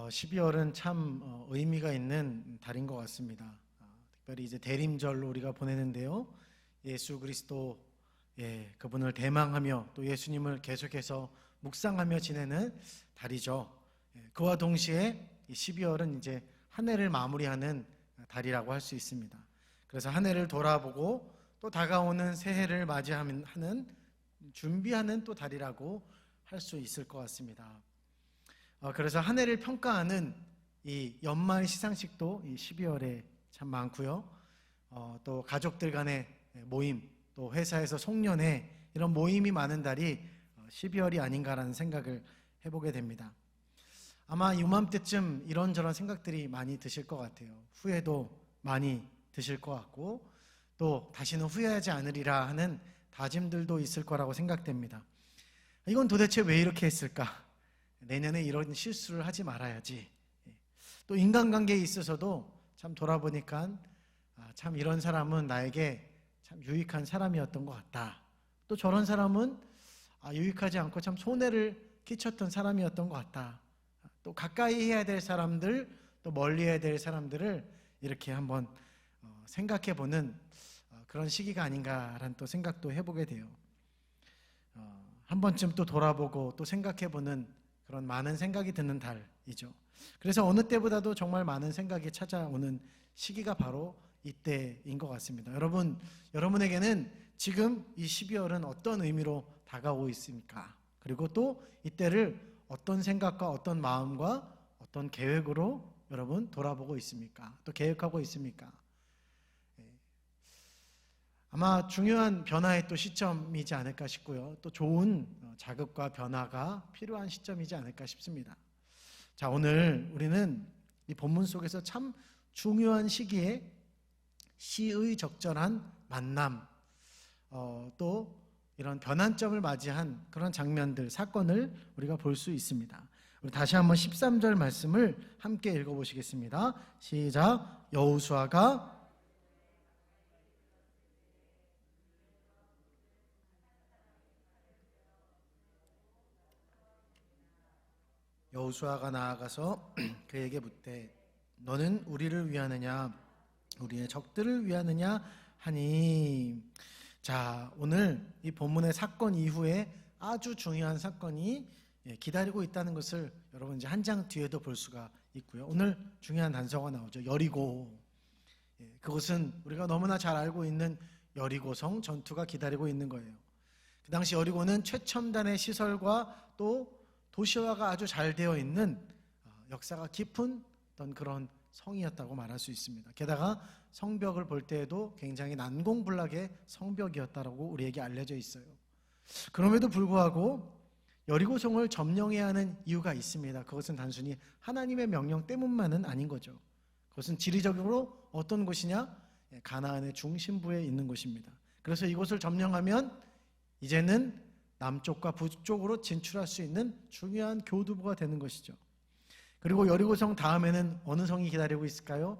12월은 참 의미가 있는 달인 것 같습니다. 특별히 이제 대림절로 우리가 보내는데요. 예수 그리스도, 그분을 대망하며 또 예수님을 계속해서 묵상하며 지내는 달이죠. 그와 동시에 이 12월은 이제 한 해를 마무리하는 달이라고 할 수 있습니다. 그래서 한 해를 돌아보고 또 다가오는 새해를 맞이하는 준비하는 또 달이라고 할 수 있을 것 같습니다. 그래서 한 해를 평가하는 이 연말 시상식도 이 12월에 참 많고요. 또 가족들 간의 모임, 또 회사에서 송년회, 이런 모임이 많은 달이 12월이 아닌가라는 생각을 해보게 됩니다. 아마 이맘때쯤 이런저런 생각들이 많이 드실 것 같아요. 후회도 많이 드실 것 같고, 또 다시는 후회하지 않으리라 하는 다짐들도 있을 거라고 생각됩니다. 이건 도대체 왜 이렇게 했을까? 내년에 이런 실수를 하지 말아야지. 또 인간관계에 있어서도 참 돌아보니까 참 이런 사람은 나에게 참 유익한 사람이었던 것 같다. 또 저런 사람은 유익하지 않고 참 손해를 끼쳤던 사람이었던 것 같다. 또 가까이 해야 될 사람들, 또 멀리 해야 될 사람들을 이렇게 한번 생각해보는 그런 시기가 아닌가라는 또 생각도 해보게 돼요. 한 번쯤 또 돌아보고 또 생각해보는 그런 많은 생각이 드는 달이죠. 그래서 어느 때보다도 정말 많은 생각이 찾아오는 시기가 바로 이때인 것 같습니다. 여러분에게는 지금 이 12월은 어떤 의미로 다가오고 있습니까? 그리고 또 이때를 어떤 생각과 어떤 마음과 어떤 계획으로 여러분 돌아보고 있습니까? 또 계획하고 있습니까? 아마 중요한 변화의 또 시점이지 않을까 싶고요. 또 좋은 자극과 변화가 필요한 시점이지 않을까 싶습니다. 자, 오늘 우리는 이 본문 속에서 참 중요한 시기에 시의 적절한 만남, 또 이런 변환점을 맞이한 그런 장면들, 사건을 우리가 볼 수 있습니다. 우리 다시 한번 13절 말씀을 함께 읽어보시겠습니다. 시작. 여호수아가 나아가서 그에게 묻되 너는 우리를 위하느냐 우리의 적들을 위하느냐 하니. 자, 오늘 이 본문의 사건 이후에 아주 중요한 사건이 기다리고 있다는 것을 여러분 이제 한 장 뒤에도 볼 수가 있고요. 오늘 중요한 단서가 나오죠. 여리고. 그것은 우리가 너무나 잘 알고 있는 여리고성 전투가 기다리고 있는 거예요. 그 당시 여리고는 최첨단의 시설과 또 도시화가 아주 잘 되어 있는 역사가 깊은 어떤 그런 성이었다고 말할 수 있습니다. 게다가 성벽을 볼 때에도 굉장히 난공불락의 성벽이었다고 우리에게 알려져 있어요. 그럼에도 불구하고 여리고성을 점령해야 하는 이유가 있습니다. 그것은 단순히 하나님의 명령 때문만은 아닌 거죠. 그것은 지리적으로 어떤 곳이냐? 가나안의 중심부에 있는 곳입니다. 그래서 이곳을 점령하면 이제는 남쪽과 북쪽으로 진출할 수 있는 중요한 교두보가 되는 것이죠. 그리고 여리고성 다음에는 어느 성이 기다리고 있을까요?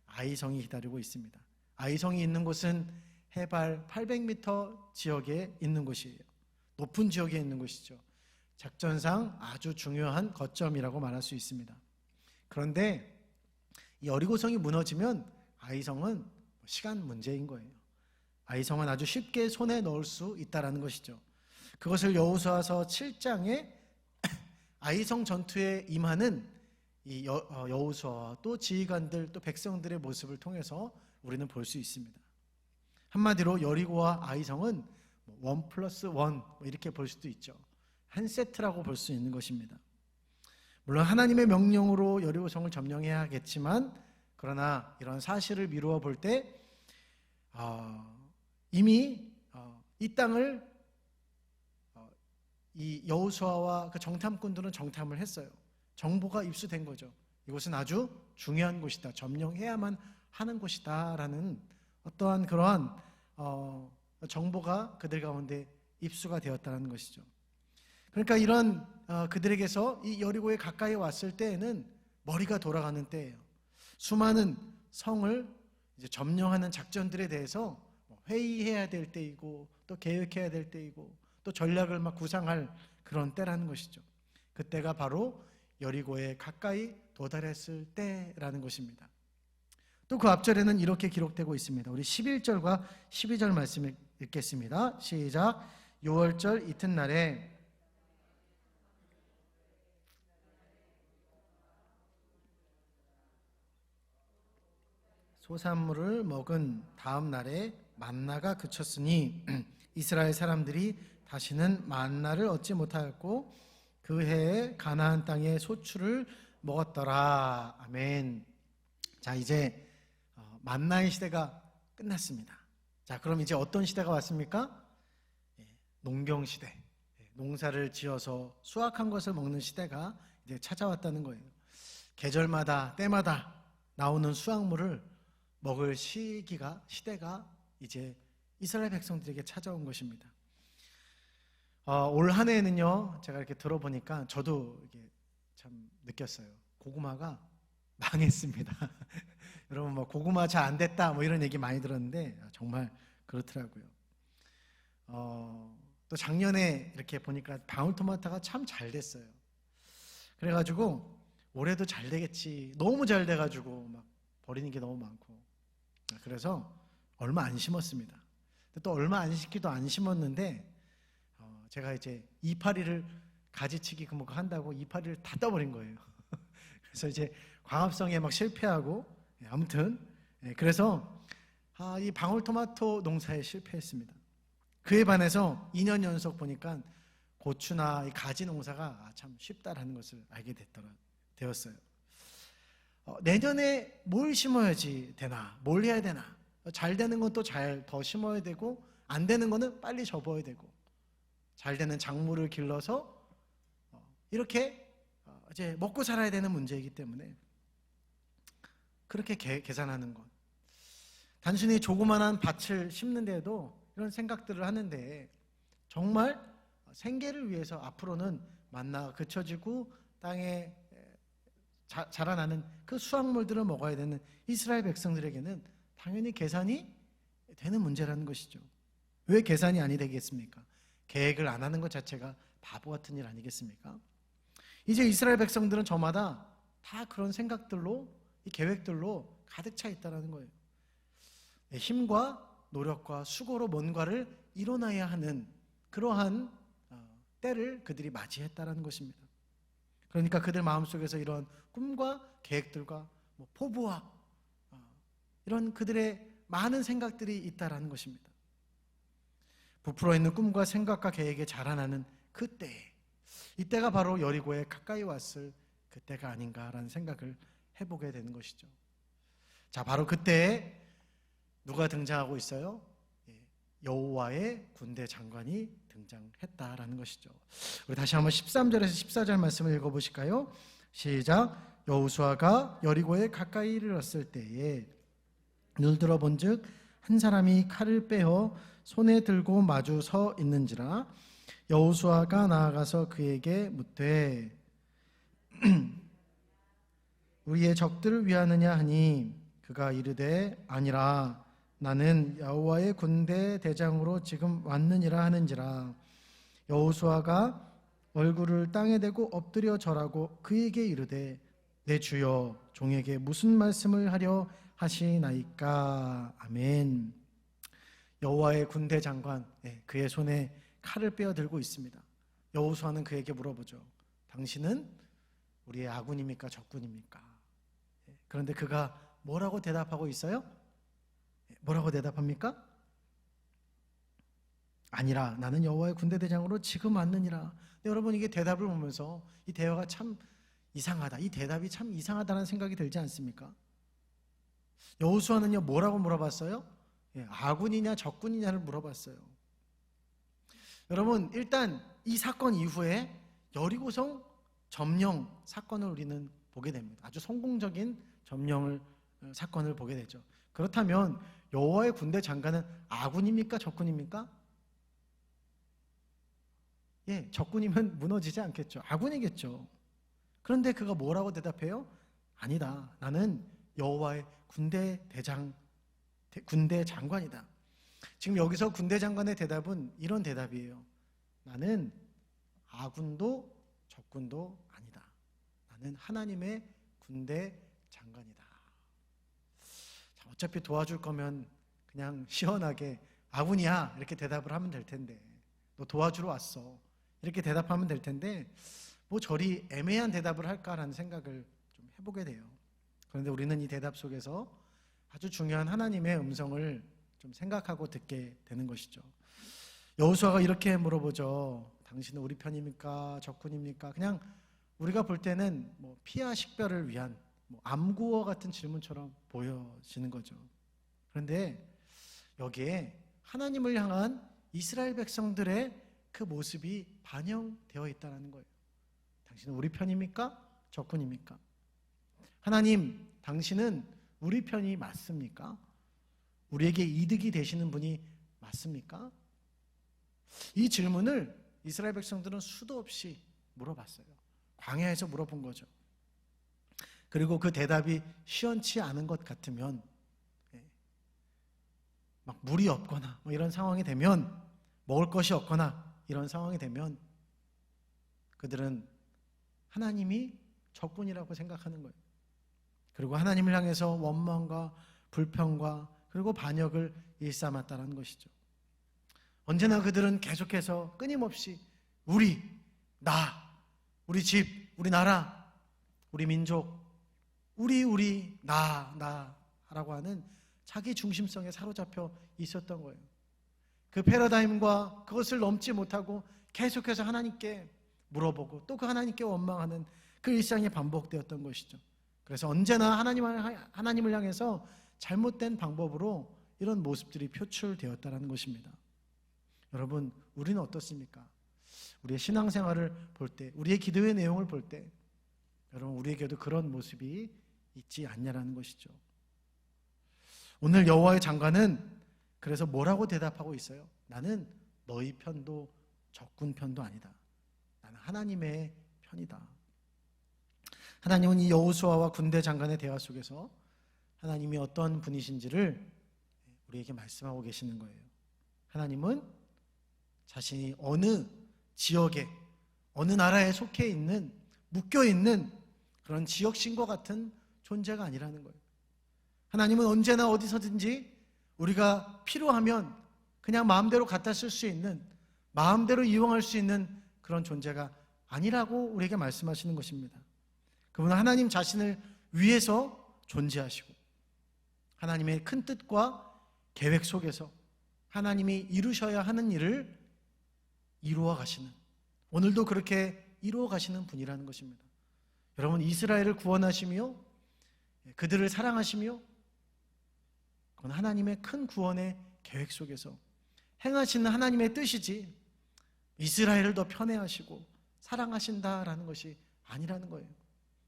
아이성이 기다리고 있습니다. 아이성이 있는 곳은 해발 800m 지역에 있는 곳이에요. 높은 지역에 있는 곳이죠. 작전상 아주 중요한 거점이라고 말할 수 있습니다. 그런데 이 여리고성이 무너지면 아이성은 시간 문제인 거예요. 아이성은 아주 쉽게 손에 넣을 수 있다는 것이죠. 그것을 여호수아서 7장에 아이성 전투에 임하는 이 여호수아와 또 지휘관들 또 백성들의 모습을 통해서 우리는 볼 수 있습니다. 한마디로 여리고와 아이성은 1+1 이렇게 볼 수도 있죠. 한 세트라고 볼 수 있는 것입니다. 물론 하나님의 명령으로 여리고성을 점령해야겠지만 그러나 이런 사실을 미루어 볼 때 이미 이 땅을 이 여호수아와 그 정탐꾼들은 정탐을 했어요. 정보가 입수된 거죠. 이곳은 아주 중요한 곳이다. 점령해야만 하는 곳이다 라는 어떠한 그러한 정보가 그들 가운데 입수가 되었다는 것이죠. 그러니까 이런 그들에게서 이 여리고에 가까이 왔을 때에는 머리가 돌아가는 때예요. 수많은 성을 이제 점령하는 작전들에 대해서 회의해야 될 때이고 또 계획해야 될 때이고 또 전략을 막 구상할 그런 때라는 것이죠. 그때가 바로 여리고에 가까이 도달했을 때라는 것입니다. 또 그 앞절에는 이렇게 기록되고 있습니다. 우리 11절과 12절 말씀을 읽겠습니다. 시작. 6월절 이튿날에 소산물을 먹은 다음 날에 만나가 그쳤으니 이스라엘 사람들이 다시는 만나를 얻지 못하였고 그 해에 가나안 땅의 소출을 먹었더라. 아멘. 자, 이제 만나의 시대가 끝났습니다. 자, 그럼 이제 어떤 시대가 왔습니까? 농경 시대. 농사를 지어서 수확한 것을 먹는 시대가 이제 찾아왔다는 거예요. 계절마다 때마다 나오는 수확물을 먹을 시대가 이제 이스라엘 백성들에게 찾아온 것입니다. 올 한 해에는요, 제가 이렇게 들어보니까 저도 이게 참 느꼈어요. 고구마가 망했습니다. 여러분, 뭐 고구마 잘 안 됐다 뭐 이런 얘기 많이 들었는데 정말 그렇더라고요. 또 작년에 이렇게 보니까 방울토마토가 참 잘 됐어요. 그래가지고 올해도 잘 되겠지. 너무 잘 돼가지고 막 버리는 게 너무 많고. 그래서 얼마 안 심었습니다. 또 얼마 안 심기도 안 심었는데 제가 이제 이파리를 가지치기 한다고 이파리를 다 떠버린 거예요. 그래서 이제 광합성에 막 실패하고 아무튼 그래서 이 방울토마토 농사에 실패했습니다. 그에 반해서 2년 연속 보니까 고추나 이 가지 농사가 참 쉽다라는 것을 알게 되었어요. 내년에 뭘 심어야지 되나, 뭘 해야 되나. 잘 되는 건 또 더 심어야 되고 안 되는 거는 빨리 접어야 되고 잘 되는 작물을 길러서 이렇게 이제 먹고 살아야 되는 문제이기 때문에 그렇게 계산하는 것. 단순히 조그만한 밭을 심는데도 이런 생각들을 하는데 정말 생계를 위해서 앞으로는 만나가 그쳐지고 땅에 자라나는 그 수확물들을 먹어야 되는 이스라엘 백성들에게는 당연히 계산이 되는 문제라는 것이죠. 왜 계산이 아니 되겠습니까? 계획을 안 하는 것 자체가 바보 같은 일 아니겠습니까? 이제 이스라엘 백성들은 저마다 다 그런 생각들로, 이 계획들로 가득 차 있다는 거예요. 힘과 노력과 수고로 뭔가를 이뤄나야 하는 그러한 때를 그들이 맞이했다는 것입니다. 그러니까 그들 마음속에서 이런 꿈과 계획들과 포부와 이런 그들의 많은 생각들이 있다라는 것입니다. 부풀어 있는 꿈과 생각과 계획에 자라나는 그때, 이때가 바로 여리고에 가까이 왔을 그때가 아닌가라는 생각을 해보게 되는 것이죠. 자, 바로 그때 누가 등장하고 있어요? 여호와의 군대 장관이 등장했다라는 것이죠. 우리 다시 한번 13절에서 14절 말씀을 읽어보실까요? 시작. 여호수아가 여리고에 가까이 이르렀을 때에 눈을 들어 본즉 한 사람이 칼을 빼어 손에 들고 마주 서 있는지라. 여호수아가 나아가서 그에게 묻되 우리의 적들을 위하느냐 하니 그가 이르되 아니라 나는 여호와의 군대 대장으로 지금 왔느니라 하는지라. 여호수아가 얼굴을 땅에 대고 엎드려 절하고 그에게 이르되 내 주여 종에게 무슨 말씀을 하려 하시나이까. 아멘. 여호와의 군대 장관, 그의 손에 칼을 빼어 들고 있습니다. 여호수아는 그에게 물어보죠. 당신은 우리의 아군입니까 적군입니까? 그런데 그가 뭐라고 대답하고 있어요? 뭐라고 대답합니까? 아니라 나는 여호와의 군대 대장으로 지금 왔느니라. 여러분, 이게 대답을 보면서 이 대화가 참 이상하다, 이 대답이 참 이상하다는 생각이 들지 않습니까? 여호수아는요 뭐라고 물어봤어요? 아군이냐 적군이냐를 물어봤어요. 여러분, 일단 이 사건 이후에 여리고성 점령 사건을 우리는 보게 됩니다. 아주 성공적인 사건을 보게 되죠. 그렇다면 여호와의 군대 장관은 아군입니까 적군입니까? 적군이면 무너지지 않겠죠. 아군이겠죠. 그런데 그가 뭐라고 대답해요? 아니다. 나는 여호와의 군대 장관이다. 지금 여기서 군대 장관의 대답은 이런 대답이에요. 나는 아군도 적군도 아니다. 나는 하나님의 군대 장관이다. 자, 어차피 도와줄 거면 그냥 시원하게 아군이야 이렇게 대답을 하면 될 텐데, 너 도와주러 왔어 이렇게 대답하면 될 텐데 뭐 저리 애매한 대답을 할까라는 생각을 좀 해보게 돼요. 그런데 우리는 이 대답 속에서 아주 중요한 하나님의 음성을 좀 생각하고 듣게 되는 것이죠. 여호수아가 이렇게 물어보죠. 당신은 우리 편입니까? 적군입니까? 그냥 우리가 볼 때는 뭐 피하 식별을 위한 뭐 암구어 같은 질문처럼 보여지는 거죠. 그런데 여기에 하나님을 향한 이스라엘 백성들의 그 모습이 반영되어 있다는 거예요. 당신은 우리 편입니까? 적군입니까? 하나님, 당신은 우리 편이 맞습니까? 우리에게 이득이 되시는 분이 맞습니까? 이 질문을 이스라엘 백성들은 수도 없이 물어봤어요. 광야에서 물어본 거죠. 그리고 그 대답이 시원치 않은 것 같으면, 막 물이 없거나 뭐 이런 상황이 되면, 먹을 것이 없거나 이런 상황이 되면 그들은 하나님이 적군이라고 생각하는 거예요. 그리고 하나님을 향해서 원망과 불평과 그리고 반역을 일삼았다는 것이죠. 언제나 그들은 계속해서 끊임없이 우리, 나, 우리 집, 우리 나라, 우리 민족, 우리, 나라고 하는 자기 중심성에 사로잡혀 있었던 거예요. 그 패러다임과 그것을 넘지 못하고 계속해서 하나님께 물어보고 또 그 하나님께 원망하는 그 일상이 반복되었던 것이죠. 그래서 언제나 하나님을 향해서 잘못된 방법으로 이런 모습들이 표출되었다는 것입니다. 여러분, 우리는 어떻습니까? 우리의 신앙생활을 볼 때, 우리의 기도의 내용을 볼 때 여러분, 우리에게도 그런 모습이 있지 않냐라는 것이죠. 오늘 여호와의 장관은 그래서 뭐라고 대답하고 있어요? 나는 너희 편도 적군 편도 아니다. 나는 하나님의 편이다. 하나님은 이 여호수아와 군대 장관의 대화 속에서 하나님이 어떤 분이신지를 우리에게 말씀하고 계시는 거예요. 하나님은 자신이 어느 지역에, 어느 나라에 속해 있는, 묶여 있는 그런 지역신과 같은 존재가 아니라는 거예요. 하나님은 언제나 어디서든지 우리가 필요하면 그냥 마음대로 갖다 쓸 수 있는, 마음대로 이용할 수 있는 그런 존재가 아니라고 우리에게 말씀하시는 것입니다. 그분은 하나님 자신을 위해서 존재하시고 하나님의 큰 뜻과 계획 속에서 하나님이 이루셔야 하는 일을 이루어 가시는, 오늘도 그렇게 이루어 가시는 분이라는 것입니다. 여러분, 이스라엘을 구원하시며 그들을 사랑하시며 그건 하나님의 큰 구원의 계획 속에서 행하시는 하나님의 뜻이지 이스라엘을 더 편애하시고 사랑하신다라는 것이 아니라는 거예요.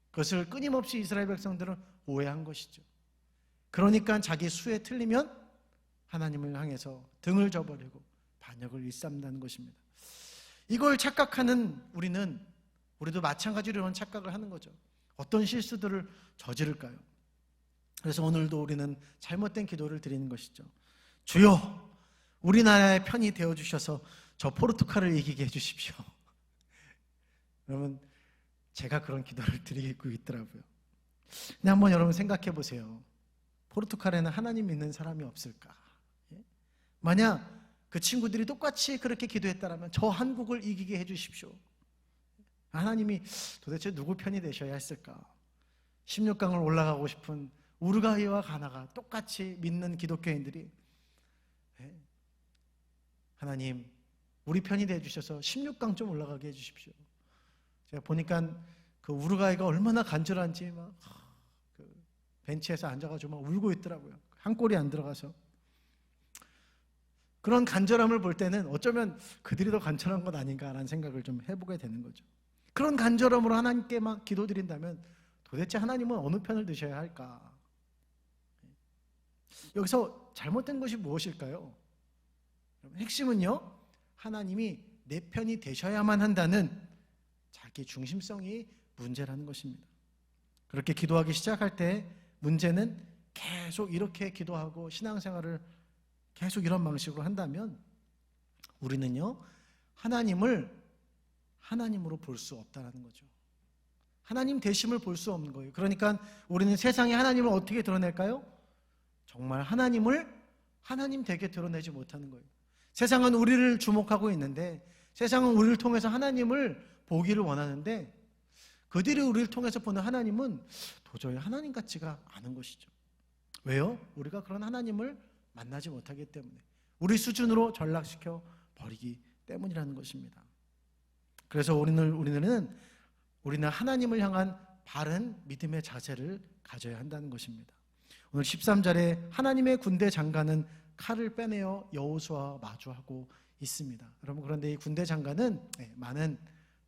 그것을 끊임없이 이스라엘 백성들은 오해한 것이죠. 그러니까 자기 수에 틀리면 하나님을 향해서 등을 저버리고 반역을 일삼는다는 것입니다. 이걸 착각하는 우리도 마찬가지로 이런 착각을 하는 거죠. 어떤 실수들을 저지를까요? 그래서 오늘도 우리는 잘못된 기도를 드리는 것이죠. 주여, 우리나라의 편이 되어주셔서 저 포르투갈을 이기게 해주십시오. 여러분, 제가 그런 기도를 드리고 있더라고요. 근데 한번 여러분 생각해 보세요. 포르투갈에는 하나님 믿는 사람이 없을까? 만약 그 친구들이 똑같이 그렇게 기도했다면 저 한국을 이기게 해주십시오. 하나님이 도대체 누구 편이 되셔야 했을까? 16강을 올라가고 싶은 우루과이와 가나가 똑같이 믿는 기독교인들이 하나님 우리 편이 되어주셔서 16강 좀 올라가게 해주십시오. 제가 보니까 그 우루과이가 얼마나 간절한지 막 그 벤치에서 앉아가지고 막 울고 있더라고요. 한 골이 안 들어가서. 그런 간절함을 볼 때는 어쩌면 그들이 더 간절한 것 아닌가라는 생각을 좀 해보게 되는 거죠. 그런 간절함으로 하나님께 막 기도드린다면 도대체 하나님은 어느 편을 드셔야 할까? 여기서 잘못된 것이 무엇일까요? 핵심은요, 하나님이 내 편이 되셔야만 한다는 자기 중심성이 문제라는 것입니다. 그렇게 기도하기 시작할 때 문제는 계속 이렇게 기도하고 신앙생활을 계속 이런 방식으로 한다면 우리는요, 하나님을 하나님으로 볼 수 없다는 거죠. 하나님 되심을 볼 수 없는 거예요. 그러니까 우리는 세상에 하나님을 어떻게 드러낼까요? 정말 하나님을 하나님 되게 드러내지 못하는 거예요. 세상은 우리를 주목하고 있는데, 세상은 우리를 통해서 하나님을 보기를 원하는데, 그들이 우리를 통해서 보는 하나님은 도저히 하나님 같지가 않은 것이죠. 왜요? 우리가 그런 하나님을 만나지 못하기 때문에, 우리 수준으로 전락시켜 버리기 때문이라는 것입니다. 그래서 우리는 하나님을 향한 바른 믿음의 자세를 가져야 한다는 것입니다. 오늘 13절에 하나님의 군대 장관은 칼을 빼내어 여호수아와 마주하고 있습니다. 여러분, 그런데 이 군대 장관은 많은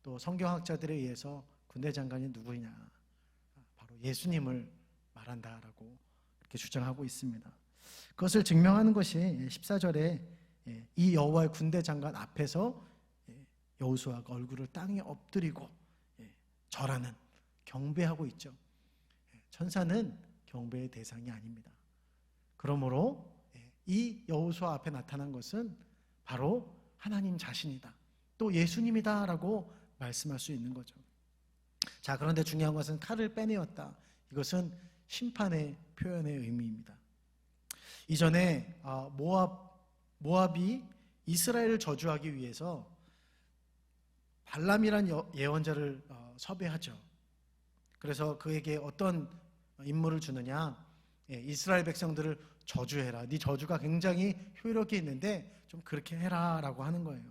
또 성경학자들에 의해서 군대 장관이 누구냐, 바로 예수님을 말한다라고 이렇게 주장하고 있습니다. 그것을 증명하는 것이 14절에 이 여호와의 군대 장관 앞에서 여호수아가 얼굴을 땅에 엎드리고 절하는, 경배하고 있죠. 천사는 경배의 대상이 아닙니다. 그러므로 이 여호수아 앞에 나타난 것은 바로 하나님 자신이다, 또 예수님이다라고 말씀할 수 있는 거죠. 자, 그런데 중요한 것은 칼을 빼내었다. 이것은 심판의 표현의 의미입니다. 이전에 모압이 이스라엘을 저주하기 위해서 발람이란 예언자를 섭외하죠. 그래서 그에게 어떤 임무를 주느냐, 이스라엘 백성들을 저주해라. 네 저주가 굉장히 효력이 있는데 좀 그렇게 해라 라고 하는 거예요.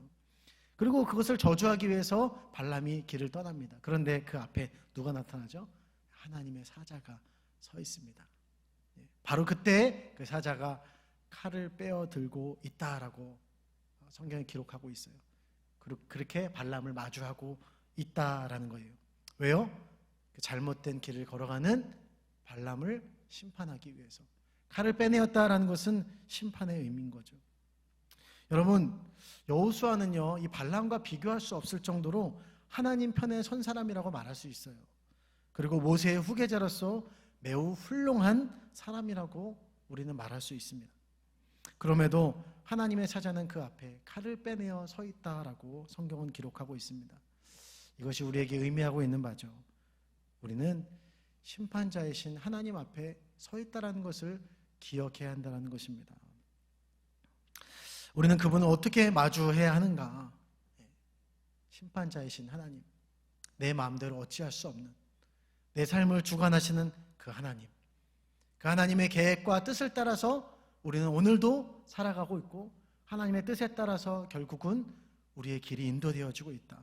그리고 그것을 저주하기 위해서 발람이 길을 떠납니다. 그런데 그 앞에 누가 나타나죠? 하나님의 사자가 서 있습니다. 바로 그때 그 사자가 칼을 빼어 들고 있다라고 성경에 기록하고 있어요. 그렇게 발람을 마주하고 있다라는 거예요. 왜요? 그 잘못된 길을 걸어가는 발람을 심판하기 위해서. 칼을 빼내었다라는 것은 심판의 의미인 거죠. 여러분, 여호수아는요, 이 발람과 비교할 수 없을 정도로 하나님 편에 선 사람이라고 말할 수 있어요. 그리고 모세의 후계자로서 매우 훌륭한 사람이라고 우리는 말할 수 있습니다. 그럼에도 하나님의 사자는 그 앞에 칼을 빼내어 서 있다라고 성경은 기록하고 있습니다. 이것이 우리에게 의미하고 있는 바죠. 우리는 심판자이신 하나님 앞에 서 있다라는 것을 기억해야 한다는 것입니다. 우리는 그분을 어떻게 마주해야 하는가? 심판자이신 하나님, 내 마음대로 어찌할 수 없는, 내 삶을 주관하시는 그 하나님, 그 하나님의 계획과 뜻을 따라서 우리는 오늘도 살아가고 있고, 하나님의 뜻에 따라서 결국은 우리의 길이 인도되어지고 있다.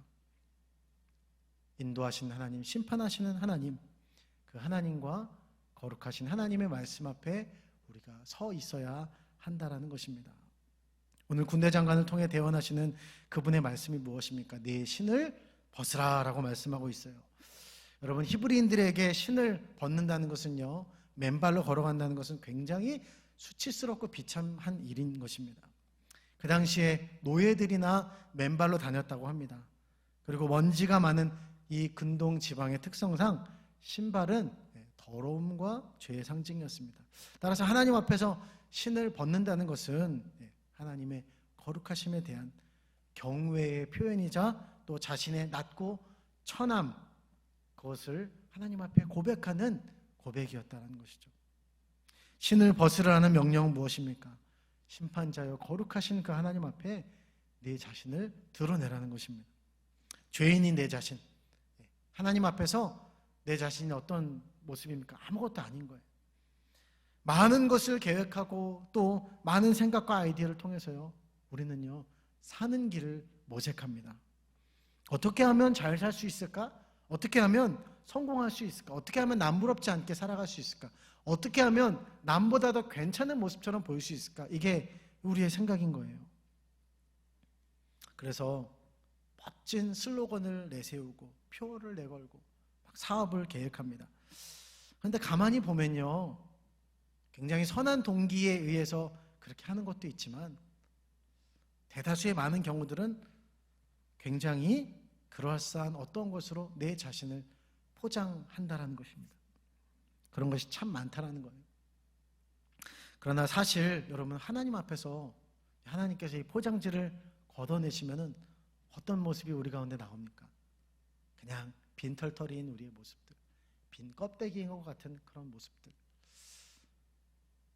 인도하시는 하나님, 심판하시는 하나님, 그 하나님과 거룩하신 하나님의 말씀 앞에 우리가 서 있어야 한다라는 것입니다. 오늘 군대 장관을 통해 대언하시는 그분의 말씀이 무엇입니까? 내 신을 벗으라 라고 말씀하고 있어요. 여러분, 히브리인들에게 신을 벗는다는 것은요, 맨발로 걸어간다는 것은 굉장히 수치스럽고 비참한 일인 것입니다. 그 당시에 노예들이나 맨발로 다녔다고 합니다. 그리고 먼지가 많은 이 근동 지방의 특성상 신발은 더러움과 죄의 상징이었습니다. 따라서 하나님 앞에서 신을 벗는다는 것은 하나님의 거룩하심에 대한 경외의 표현이자 또 자신의 낮고 천함, 그것을 하나님 앞에 고백하는 고백이었다는 것이죠. 신을 벗으라는 명령은 무엇입니까? 심판자여 거룩하신 그 하나님 앞에 내 자신을 드러내라는 것입니다. 죄인인 내 자신, 하나님 앞에서 내 자신이 어떤 모습입니까? 아무것도 아닌 거예요. 많은 것을 계획하고 또 많은 생각과 아이디어를 통해서요, 우리는요, 사는 길을 모색합니다. 어떻게 하면 잘 살 수 있을까? 어떻게 하면 성공할 수 있을까? 어떻게 하면 남부럽지 않게 살아갈 수 있을까? 어떻게 하면 남보다 더 괜찮은 모습처럼 보일 수 있을까? 이게 우리의 생각인 거예요. 그래서 멋진 슬로건을 내세우고 표를 내걸고 막 사업을 계획합니다. 그런데 가만히 보면요, 굉장히 선한 동기에 의해서 그렇게 하는 것도 있지만 대다수의 많은 경우들은 굉장히 그럴싸한 어떤 것으로 내 자신을 포장한다라는 것입니다. 그런 것이 참 많다라는 거예요. 그러나 사실 여러분, 하나님 앞에서 하나님께서 이 포장지를 걷어내시면은 어떤 모습이 우리 가운데 나옵니까? 그냥 빈털터리인 우리의 모습들, 빈 껍데기인 것 같은 그런 모습들,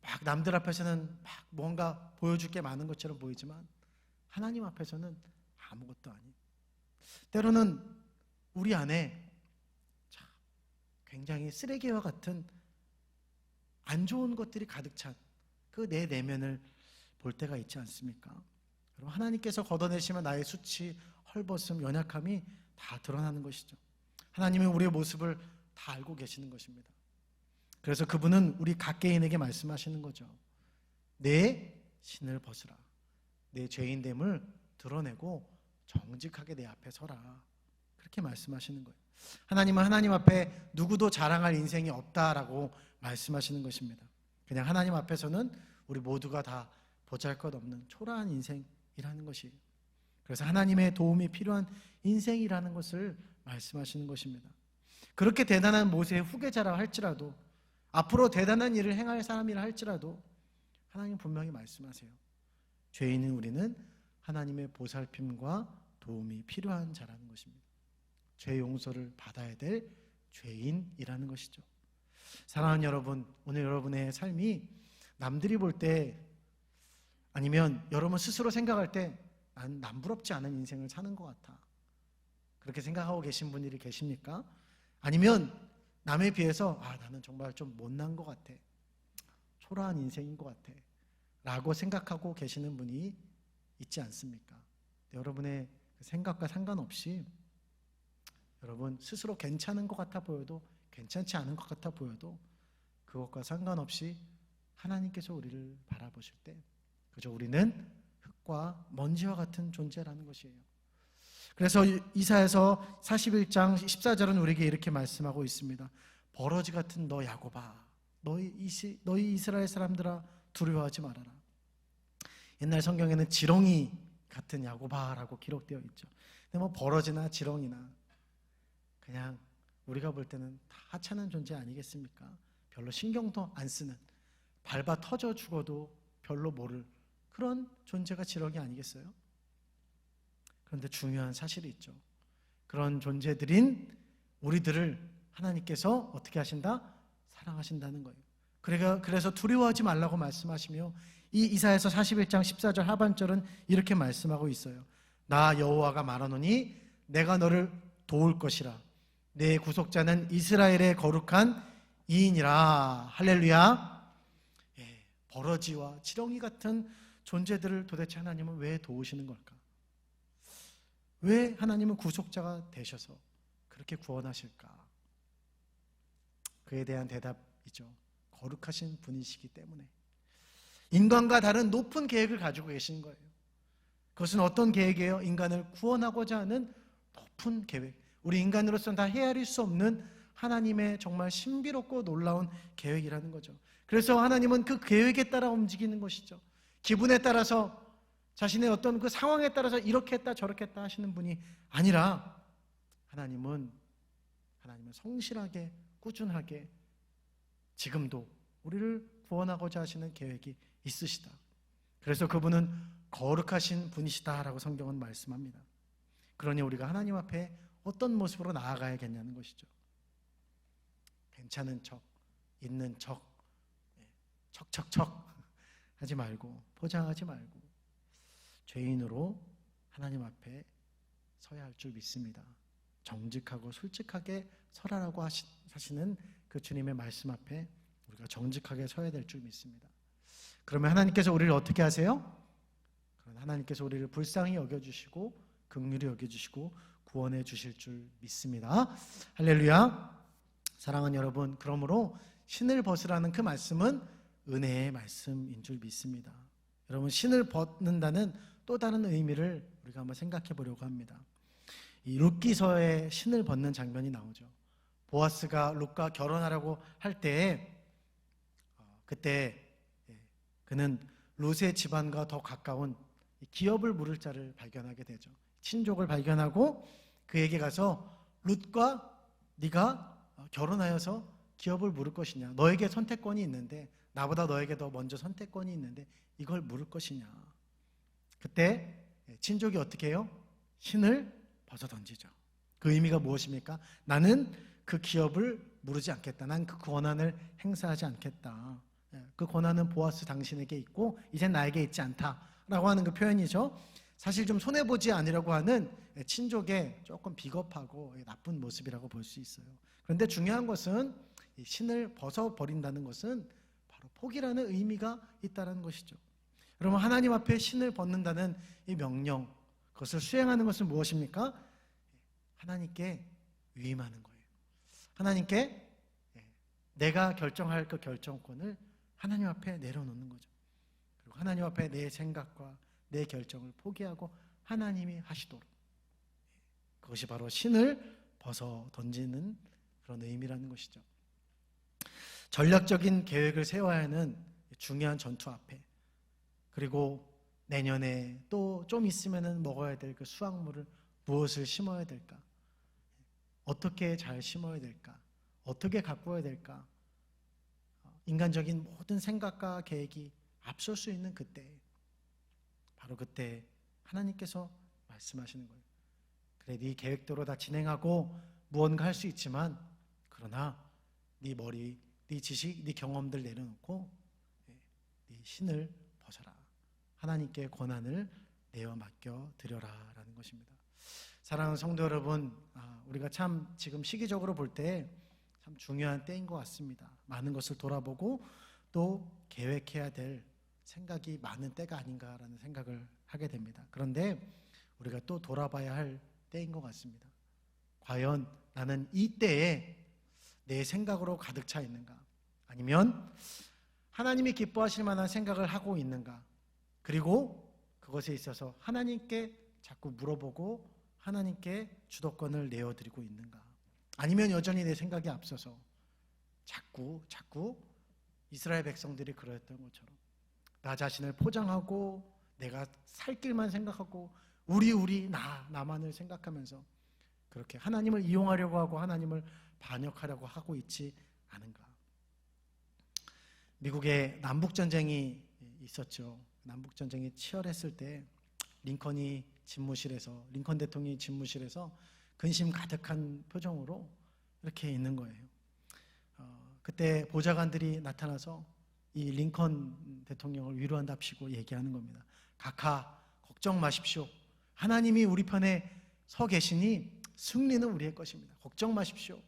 막 남들 앞에서는 막 뭔가 보여줄 게 많은 것처럼 보이지만 하나님 앞에서는 아무것도 아닌, 때로는 우리 안에 굉장히 쓰레기와 같은 안 좋은 것들이 가득 찬 그 내 내면을 볼 때가 있지 않습니까? 여러분, 하나님께서 걷어내시면 나의 수치, 헐벗음, 연약함이 다 드러나는 것이죠. 하나님은 우리의 모습을 다 알고 계시는 것입니다. 그래서 그분은 우리 각 개인에게 말씀하시는 거죠. 내 신을 벗으라. 내 죄인됨을 드러내고 정직하게 내 앞에 서라. 그렇게 말씀하시는 거예요. 하나님은 하나님 앞에 누구도 자랑할 인생이 없다라고 말씀하시는 것입니다. 그냥 하나님 앞에서는 우리 모두가 다 보잘것없는 초라한 인생이라는 것이에요. 그래서 하나님의 도움이 필요한 인생이라는 것을 말씀하시는 것입니다. 그렇게 대단한 모세의 후계자라 할지라도, 앞으로 대단한 일을 행할 사람이라 할지라도 하나님 분명히 말씀하세요. 죄인인 우리는 하나님의 보살핌과 도움이 필요한 자라는 것입니다. 죄 용서를 받아야 될 죄인이라는 것이죠. 사랑하는 여러분, 오늘 여러분의 삶이 남들이 볼 때, 아니면 여러분 스스로 생각할 때 난 남부럽지 않은 인생을 사는 것 같아, 그렇게 생각하고 계신 분들이 계십니까? 아니면 남에 비해서 나는 정말 좀 못난 것 같아, 초라한 인생인 것 같아 라고 생각하고 계시는 분이 있지 않습니까? 여러분의 생각과 상관없이 여러분 스스로 괜찮은 것 같아 보여도, 괜찮지 않은 것 같아 보여도 그것과 상관없이 하나님께서 우리를 바라보실 때 그저 우리는 흙과 먼지와 같은 존재라는 것이에요. 그래서 이사야서 41장 14절은 우리에게 이렇게 말씀하고 있습니다. 버러지 같은 너 야곱아, 너희 이스라엘 사람들아, 두려워하지 말아라. 옛날 성경에는 지렁이 같은 야곱아라고 기록되어 있죠. 근데 뭐 버러지나 지렁이나 그냥 우리가 볼 때는 다 하찮은 존재 아니겠습니까? 별로 신경도 안 쓰는, 밟아 터져 죽어도 별로 모를 그런 존재가 지렁이 아니겠어요? 그런데 중요한 사실이 있죠. 그런 존재들인 우리들을 하나님께서 어떻게 하신다? 사랑하신다는 거예요. 그래서 두려워하지 말라고 말씀하시며, 이 이사야서 41장 14절 하반절은 이렇게 말씀하고 있어요. 나 여호와가 말하노니 내가 너를 도울 것이라. 내 구속자는 이스라엘의 거룩한 이인이라. 할렐루야. 버러지와 지렁이 같은 존재들을 도대체 하나님은 왜 도우시는 걸까? 왜 하나님은 구속자가 되셔서 그렇게 구원하실까? 그에 대한 대답이죠. 거룩하신 분이시기 때문에. 인간과 다른 높은 계획을 가지고 계신 거예요. 그것은 어떤 계획이에요? 인간을 구원하고자 하는 높은 계획. 우리 인간으로서는 다 헤아릴 수 없는 하나님의 정말 신비롭고 놀라운 계획이라는 거죠. 그래서 하나님은 그 계획에 따라 움직이는 것이죠. 기분에 따라서, 자신의 어떤 그 상황에 따라서 이렇게 했다 저렇게 했다 하시는 분이 아니라, 하나님은 성실하게 꾸준하게 지금도 우리를 구원하고자 하시는 계획이 있으시다. 그래서 그분은 거룩하신 분이시다라고 성경은 말씀합니다. 그러니 우리가 하나님 앞에 어떤 모습으로 나아가야겠냐는 것이죠. 괜찮은 척, 있는 척, 척척척 하지 말고, 포장하지 말고 죄인으로 하나님 앞에 서야 할 줄 믿습니다. 정직하고 솔직하게 서라라고 하시는 그 주님의 말씀 앞에 우리가 정직하게 서야 될 줄 믿습니다. 그러면 하나님께서 우리를 어떻게 하세요? 하나님께서 우리를 불쌍히 여겨주시고 긍휼히 여겨주시고 구원해 주실 줄 믿습니다. 할렐루야. 사랑하는 여러분, 그러므로 신을 벗으라는 그 말씀은 은혜의 말씀인 줄 믿습니다. 여러분, 신을 벗는다는 또 다른 의미를 우리가 한번 생각해 보려고 합니다. 이 룻기서에 신을 벗는 장면이 나오죠. 보아스가 룻과 결혼하라고 할 때, 그때 그는 룻의 집안과 더 가까운 기업을 물을 자를 발견하게 되죠. 친족을 발견하고 그에게 가서 룻과 네가 결혼하여서 기업을 물을 것이냐, 너에게 선택권이 있는데, 나보다 너에게 더 먼저 선택권이 있는데 이걸 물을 것이냐. 그때 친족이 어떻게 해요? 신을 벗어 던지죠. 그 의미가 무엇입니까? 나는 그 기업을 무르지 않겠다. 난 그 권한을 행사하지 않겠다. 그 권한은 보아스 당신에게 있고 이젠 나에게 있지 않다라고 하는 그 표현이죠. 사실 좀 손해보지 않으려고 하는 친족의 조금 비겁하고 나쁜 모습이라고 볼 수 있어요. 그런데 중요한 것은 이 신을 벗어버린다는 것은 바로 포기라는 의미가 있다는 것이죠. 여러분, 하나님 앞에 신을 벗는다는 이 명령, 그것을 수행하는 것은 무엇입니까? 하나님께 위임하는 거예요. 하나님께 내가 결정할 그 결정권을 하나님 앞에 내려놓는 거죠. 그리고 하나님 앞에 내 생각과 내 결정을 포기하고 하나님이 하시도록, 그것이 바로 신을 벗어 던지는 그런 의미라는 것이죠. 전략적인 계획을 세워야 하는 중요한 전투 앞에, 그리고 내년에 또 좀 있으면 먹어야 될 그 수확물을 무엇을 심어야 될까? 어떻게 잘 심어야 될까? 어떻게 가꾸어야 될까? 인간적인 모든 생각과 계획이 앞설 수 있는 그때, 바로 그때 하나님께서 말씀하시는 거예요. 그래, 네 계획대로 다 진행하고 무언가 할 수 있지만, 그러나 네 머리, 네 지식, 네 경험들 내려놓고 네 신을 벗어라. 하나님께 권한을 내어 맡겨 드려라 라는 것입니다. 사랑하는 성도 여러분, 우리가 참 지금 시기적으로 볼 때 참 중요한 때인 것 같습니다. 많은 것을 돌아보고 또 계획해야 될 생각이 많은 때가 아닌가라는 생각을 하게 됩니다. 그런데 우리가 또 돌아봐야 할 때인 것 같습니다. 과연 나는 이 때에 내 생각으로 가득 차 있는가? 아니면 하나님이 기뻐하실 만한 생각을 하고 있는가? 그리고 그것에 있어서 하나님께 자꾸 물어보고 하나님께 주도권을 내어드리고 있는가? 아니면 여전히 내 생각이 앞서서 자꾸 이스라엘 백성들이 그랬던 것처럼 나 자신을 포장하고 내가 살 길만 생각하고 우리 나만을 생각하면서 그렇게 하나님을 이용하려고 하고 하나님을 반역하려고 하고 있지 않은가? 미국에 남북전쟁이 있었죠. 남북전쟁이 치열했을 때 링컨 대통령이 집무실에서 근심 가득한 표정으로 이렇게 있는 거예요. 그때 보좌관들이 나타나서 이 링컨 대통령을 위로한답시고 얘기하는 겁니다. 각하 걱정 마십시오. 하나님이 우리 편에 서 계시니 승리는 우리의 것입니다. 걱정 마십시오.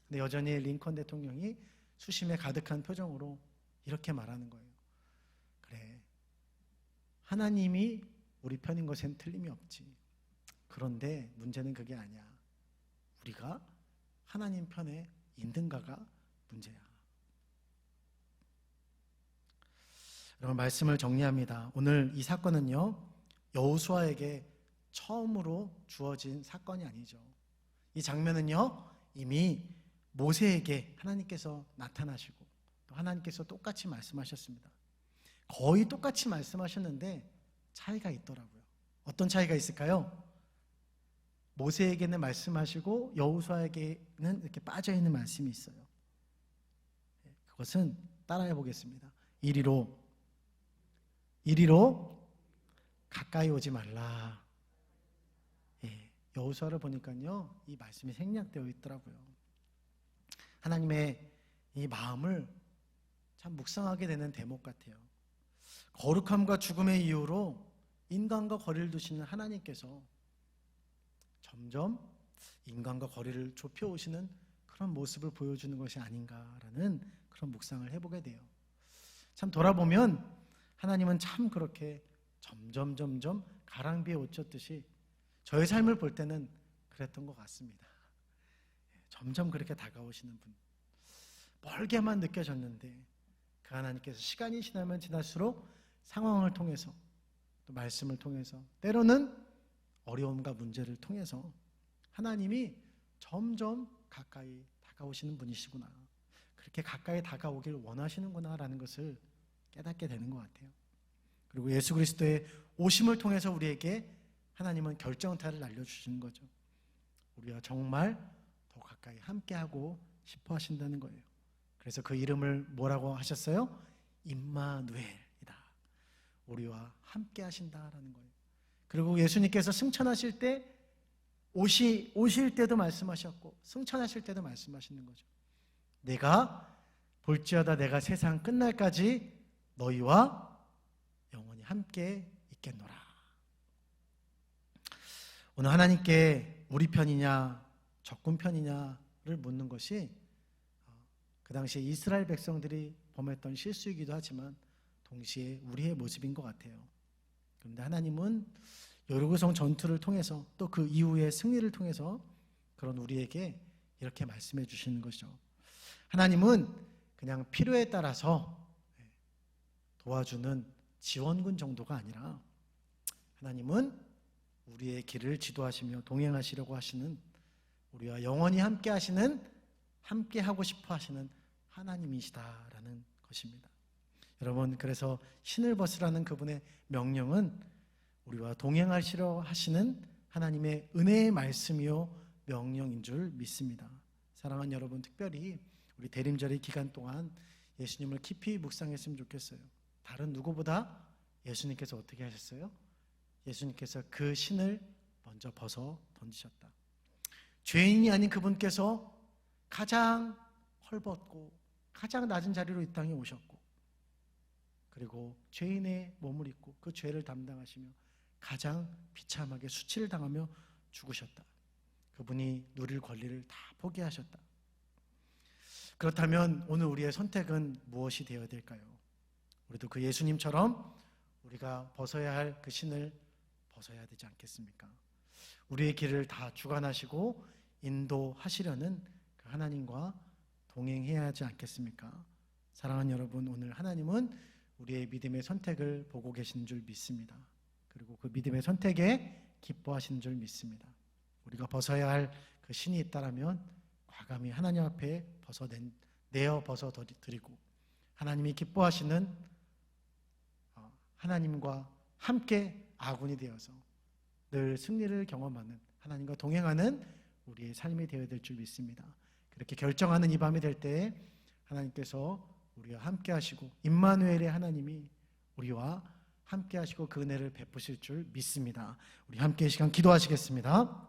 근데 여전히 링컨 대통령이 수심에 가득한 표정으로 이렇게 말하는 거예요. 그래, 하나님이 우리 편인 것엔 틀림이 없지. 그런데 문제는 그게 아니야. 우리가 하나님 편에 있는가가 문제야. 여러분, 말씀을 정리합니다. 오늘 이 사건은요, 여호수아에게 처음으로 주어진 사건이 아니죠. 이 장면은요, 이미 모세에게 하나님께서 나타나시고 또 하나님께서 똑같이 말씀하셨습니다. 거의 똑같이 말씀하셨는데 차이가 있더라고요. 어떤 차이가 있을까요? 모세에게는 말씀하시고 여호수아에게는 이렇게 빠져있는 말씀이 있어요. 그것은 따라해 보겠습니다. 이리로 가까이 오지 말라. 여호수아를 보니까요, 이 말씀이 생략되어 있더라고요. 하나님의 이 마음을 참 묵상하게 되는 대목 같아요. 거룩함과 죽음의 이유로 인간과 거리를 두시는 하나님께서 점점 인간과 거리를 좁혀오시는 그런 모습을 보여주는 것이 아닌가라는 그런 묵상을 해보게 돼요. 참 돌아보면 하나님은 참 그렇게 점점 가랑비에 옷 젖듯이 저의 삶을 볼 때는 그랬던 것 같습니다. 점점 그렇게 다가오시는 분, 멀게만 느껴졌는데 그 하나님께서 시간이 지나면 지날수록 상황을 통해서 또 말씀을 통해서 때로는 어려움과 문제를 통해서 하나님이 점점 가까이 다가오시는 분이시구나, 그렇게 가까이 다가오길 원하시는구나 라는 것을 깨닫게 되는 것 같아요. 그리고 예수 그리스도의 오심을 통해서 우리에게 하나님은 결정타를 알려주시는 거죠. 우리와 정말 더 가까이 함께하고 싶어 하신다는 거예요. 그래서 그 이름을 뭐라고 하셨어요? 임마누엘이다. 우리와 함께 하신다라는 거예요. 그리고 예수님께서 승천하실 때 오실 때도 말씀하셨고 승천하실 때도 말씀하시는 거죠. 내가 볼지어다 내가 세상 끝날까지 너희와 영원히 함께 있겠노라. 오늘 하나님께 우리 편이냐 적군 편이냐를 묻는 것이 그 당시에 이스라엘 백성들이 범했던 실수이기도 하지만 동시에 우리의 모습인 것 같아요. 그런데 하나님은 여리고성 전투를 통해서 또 그 이후의 승리를 통해서 그런 우리에게 이렇게 말씀해 주시는 것이죠. 하나님은 그냥 필요에 따라서 도와주는 지원군 정도가 아니라 하나님은 우리의 길을 지도하시며 동행하시려고 하시는, 우리와 영원히 함께 하시는, 함께 하고 싶어 하시는 하나님이시다라는 것입니다. 여러분, 그래서 신을 벗으라는 그분의 명령은 우리와 동행하시려 하시는 하나님의 은혜의 말씀이요 명령인 줄 믿습니다. 사랑하는 여러분, 특별히 우리 대림절의 기간 동안 예수님을 깊이 묵상했으면 좋겠어요. 다른 누구보다 예수님께서 어떻게 하셨어요? 예수님께서 그 신을 먼저 벗어 던지셨다. 죄인이 아닌 그분께서 가장 헐벗고 가장 낮은 자리로 이 땅에 오셨고, 그리고 죄인의 몸을 입고 그 죄를 담당하시며 가장 비참하게 수치를 당하며 죽으셨다. 그분이 누릴 권리를 다 포기하셨다. 그렇다면 오늘 우리의 선택은 무엇이 되어야 될까요? 우리도 그 예수님처럼 우리가 벗어야 할 그 신을 벗어야 되지 않겠습니까? 우리의 길을 다 주관하시고 인도하시려는 그 하나님과 동행해야 하지 않겠습니까? 사랑하는 여러분, 오늘 하나님은 우리의 믿음의 선택을 보고 계시는 줄 믿습니다. 그리고 그 믿음의 선택에 기뻐하시는 줄 믿습니다. 우리가 벗어야 할 그 신이 있다라면 과감히 하나님 앞에 내어 벗어 드리고 하나님이 기뻐하시는 하나님과 함께 아군이 되어서 늘 승리를 경험하는, 하나님과 동행하는 우리의 삶이 되어야 될 줄 믿습니다. 그렇게 결정하는 이 밤이 될 때에 하나님께서 우리와 함께 하시고 임마누엘의 하나님이 우리와 함께 하시고 그 은혜를 베푸실 줄 믿습니다. 우리 함께 이 시간 기도하시겠습니다.